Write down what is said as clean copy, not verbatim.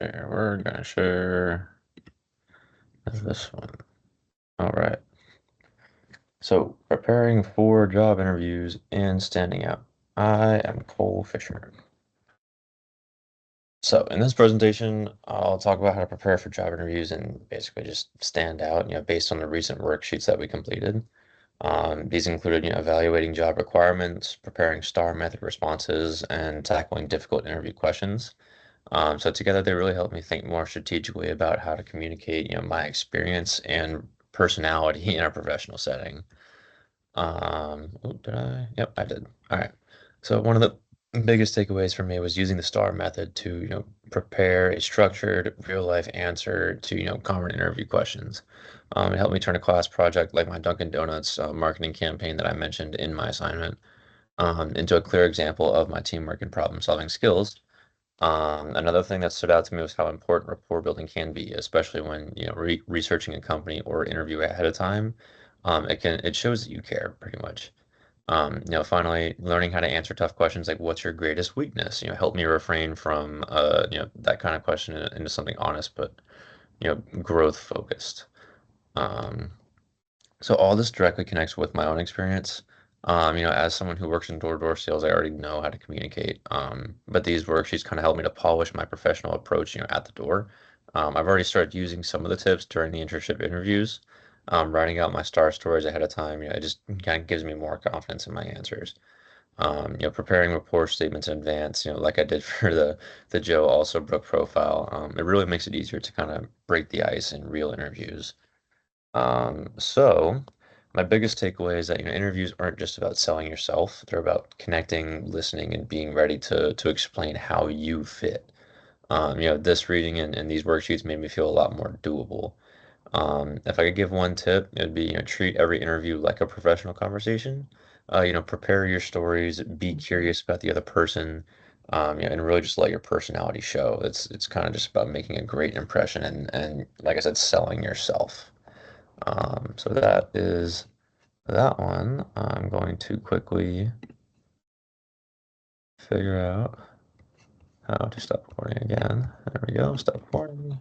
There, we're gonna share this one. All right. So, preparing for job interviews and standing out. I am Cole Fisher. So, in this presentation, I'll talk about how to prepare for job interviews and basically just stand out, based on the recent worksheets that we completed. These included, evaluating job requirements, preparing STAR method responses, and tackling difficult interview questions. So together they really helped me think more strategically about how to communicate, my experience and personality in a professional setting. Oh, did I? Yep, I did. All right. So one of the biggest takeaways for me was using the STAR method to, prepare a structured real life answer to, common interview questions. It helped me turn a class project like my Dunkin' Donuts marketing campaign that I mentioned in my assignment into a clear example of my teamwork and problem solving skills. Another thing that stood out to me was how important rapport building can be, especially when, researching a company or interview ahead of time. It shows that you care pretty much. Finally, learning how to answer tough questions like what's your greatest weakness, help me refrain from, that kind of question into something honest, but, growth focused. Um, so all this directly connects with my own experience. As someone who works in door-to-door sales, I already know how to communicate. But these worksheets kind of help me to polish my professional approach, at the door. I've already started using some of the tips during the internship interviews. Writing out my star stories ahead of time, it just kind of gives me more confidence in my answers. Preparing rapport statements in advance, like I did for the Joe Alsobrook profile, it really makes it easier to kind of break the ice in real interviews. So my biggest takeaway is that, interviews aren't just about selling yourself. They're about connecting, listening, and being ready to explain how you fit. This reading and these worksheets made me feel a lot more doable. If I could give one tip, it would be, treat every interview like a professional conversation. Prepare your stories, be curious about the other person, and really just let your personality show. It's kind of just about making a great impression and like I said, selling yourself. So that is that one. I'm going to quickly figure out how to stop recording again. There we go, stop recording.